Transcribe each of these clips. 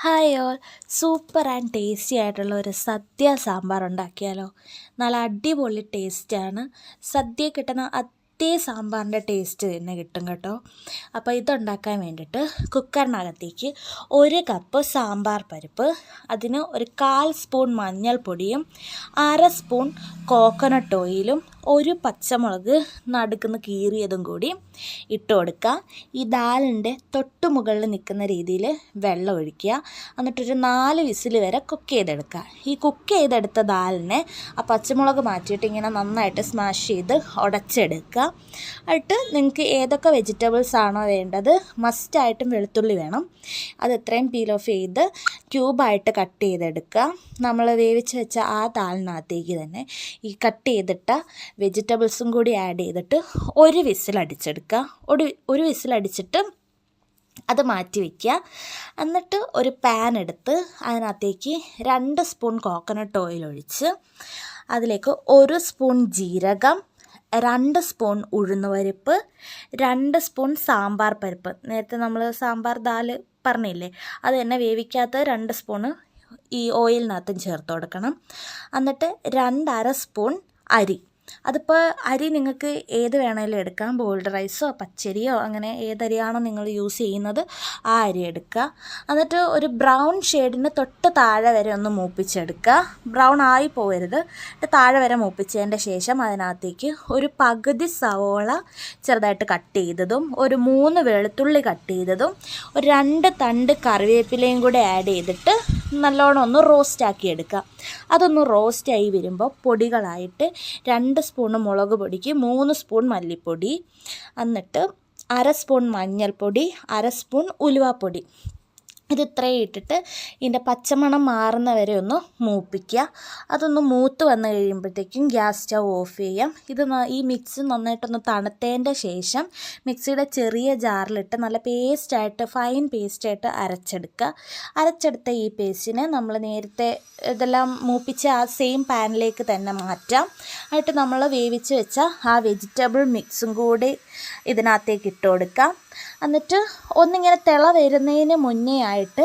Hi all, super and tasty ആയിട്ടുള്ള ഒരു സദ്യ സാമ്പാർ ഉണ്ടാക്കിയാലോ. നല്ല അടിപൊളി ടേസ്റ്റാണ്. സദ്യ കിട്ടുന്ന അതേ സാമ്പാറിൻ്റെ ടേസ്റ്റ് തന്നെ കിട്ടും കേട്ടോ. അപ്പോൾ ഇതുണ്ടാക്കാൻ വേണ്ടിയിട്ട് കുക്കറിനകത്തേക്ക് 1 കപ്പ് സാമ്പാർ പരിപ്പ്, അതിന് ഒരു 1/4 സ്പൂൺ മഞ്ഞൾപ്പൊടിയും 1/2 സ്പൂൺ കോക്കനട്ട് ഓയിലും 1 പച്ചമുളക് നടുക്കുന്ന് കീറിയതും കൂടി ഇട്ട് കൊടുക്കുക. ഈ ദാലിൻ്റെ തൊട്ട് മുകളിൽ നിൽക്കുന്ന രീതിയിൽ വെള്ളം ഒഴിക്കുക. എന്നിട്ടൊരു 4 വിസിൽ വരെ കുക്ക് ചെയ്തെടുക്കുക. ഈ കുക്ക് ചെയ്തെടുത്ത ദാലിനെ ആ പച്ചമുളക് മാറ്റിയിട്ട് ഇങ്ങനെ നന്നായിട്ട് സ്മാഷ് ചെയ്ത് ഉടച്ചെടുക്കുക. എന്നിട്ട് നിങ്ങൾക്ക് ഏതൊക്കെ വെജിറ്റബിൾസ് ആണോ വേണ്ടത്, മസ്റ്റായിട്ടും വെളുത്തുള്ളി വേണം, അത് എത്രയും പീൽ ഓഫ് ചെയ്ത് ക്യൂബായിട്ട് കട്ട് ചെയ്തെടുക്കുക. നമ്മൾ വേവിച്ച് വെച്ച ആ ദാലിനകത്തേക്ക് തന്നെ ഈ കട്ട് ചെയ്തിട്ട വെജിറ്റബിൾസും കൂടി ആഡ് ചെയ്തിട്ട് 1 വിസിൽ അടിച്ചെടുക്കുക. ഒരു വിസിൽ അടിച്ചിട്ട് അത് മാറ്റി വയ്ക്കുക. എന്നിട്ട് ഒരു പാൻ എടുത്ത് അതിനകത്തേക്ക് 2 സ്പൂൺ കോക്കനട്ട് ഓയിൽ ഒഴിച്ച് അതിലേക്ക് 1 സ്പൂൺ ജീരകം, 2 സ്പൂൺ ഉഴുന്നുപരിപ്പ്, 2 സ്പൂൺ സാമ്പാർ പരിപ്പ്, നേരത്തെ നമ്മൾ സാമ്പാർ ദാൽ പറഞ്ഞില്ലേ, അത് തന്നെ വേവിക്കാത്ത 2 സ്പൂണ് ഈ ഓയിലിനകത്തും ചേർത്ത് കൊടുക്കണം. എന്നിട്ട് 2/2 സ്പൂൺ അരി, അതിപ്പോൾ അരി നിങ്ങൾക്ക് ഏത് വേണമെങ്കിലും എടുക്കാം, ബോൾഡ് റൈസോ പച്ചരിയോ അങ്ങനെ ഏതരിയാണോ നിങ്ങൾ യൂസ് ചെയ്യുന്നത് ആ അരി എടുക്കുക. എന്നിട്ട് ഒരു ബ്രൗൺ ഷെയ്ഡിന് തൊട്ട് താഴെ വരെ ഒന്ന് മൂപ്പിച്ചെടുക്കുക. ബ്രൗൺ ആയി പോകരുത്, താഴെ വരെ മൂപ്പിച്ചതിൻ്റെ ശേഷം അതിനകത്തേക്ക് ഒരു പകുതി സവോള ചെറുതായിട്ട് കട്ട് ചെയ്തതും, ഒരു 3 വെളുത്തുള്ളി കട്ട് ചെയ്തതും, ഒരു 2 തണ്ട് കറിവേപ്പിലയും കൂടെ ആഡ് ചെയ്തിട്ട് നല്ലോണം ഒന്ന് റോസ്റ്റാക്കി എടുക്കുക. അതൊന്ന് റോസ്റ്റായി വരുമ്പോൾ പൊടികളായിട്ട് 2 സ്പൂൺ മുളക് പൊടിക്ക് 3 സ്പൂൺ മല്ലിപ്പൊടി, എന്നിട്ട് 1/2 സ്പൂൺ മഞ്ഞൾപ്പൊടി, 1/2 സ്പൂൺ ഉലുവാപ്പൊടി, ഇത് ഇത്രയും ഇട്ടിട്ട് ഇതിൻ്റെ പച്ചമണം മാറുന്ന വരെ ഒന്ന് മൂപ്പിക്കുക. അതൊന്ന് മൂത്ത് വന്ന് കഴിയുമ്പോഴത്തേക്കും ഗ്യാസ് സ്റ്റൗ ഓഫ് ചെയ്യാം. ഈ മിക്സ് നന്നായിട്ടൊന്ന് തണുത്തതിൻ്റെ ശേഷം മിക്സിയുടെ ചെറിയ ജാറിലിട്ട് നല്ല ഫൈൻ പേസ്റ്റായിട്ട് അരച്ചെടുക്കുക. അരച്ചെടുത്ത ഈ പേസ്റ്റിനെ നമ്മൾ നേരത്തെ ഇതെല്ലാം മൂപ്പിച്ച ആ സെയിം പാനിലേക്ക് തന്നെ മാറ്റാം. എന്നിട്ട് നമ്മൾ വേവിച്ച് വെച്ച ആ വെജിറ്റബിൾ മിക്സും കൂടി ഇതിനകത്തേക്ക് ഇട്ട് കൊടുക്കാം. എന്നിട്ട് ഒന്നിങ്ങനെ തിള വരുന്നതിന് മുന്നേ ആയിട്ട്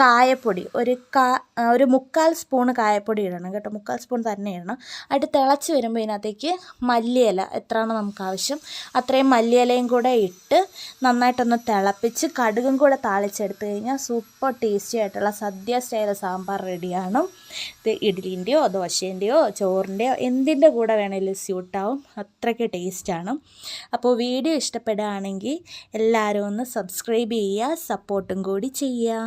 കായപ്പൊടി ഒരു 3/4 സ്പൂണ് കായപ്പൊടി ഇടണം കേട്ടോ, 3/4 സ്പൂൺ തന്നെ ഇടണം. എന്നിട്ട് തിളച്ച് വരുമ്പോൾ ഇതിനകത്തേക്ക് മല്ലിയില എത്രയാണോ നമുക്ക് ആവശ്യം അത്രയും മല്ലിയിലയും കൂടെ ഇട്ട് നന്നായിട്ടൊന്ന് തിളപ്പിച്ച് കടുകും കൂടെ താളിച്ചെടുത്ത് കഴിഞ്ഞാൽ സൂപ്പർ ടേസ്റ്റി ആയിട്ടുള്ള സദ്യ സ്റ്റൈൽ സാമ്പാർ റെഡിയാണ്. ഇത് ഇഡ്ഡലിൻ്റെയോ ദോശേൻ്റെയോ ചോറിൻ്റെയോ എന്തിൻ്റെ കൂടെ വേണമെങ്കിലും സ്യൂട്ടാവും, അത്രയ്ക്ക് ടേസ്റ്റാണ്. അപ്പോൾ വീഡിയോ ഇഷ്ടപ്പെടുകയാണെങ്കിൽ എല്ലാവരും ഒന്ന് സബ്സ്ക്രൈബ് ചെയ്യുക, സപ്പോർട്ടും കൂടി ചെയ്യുക.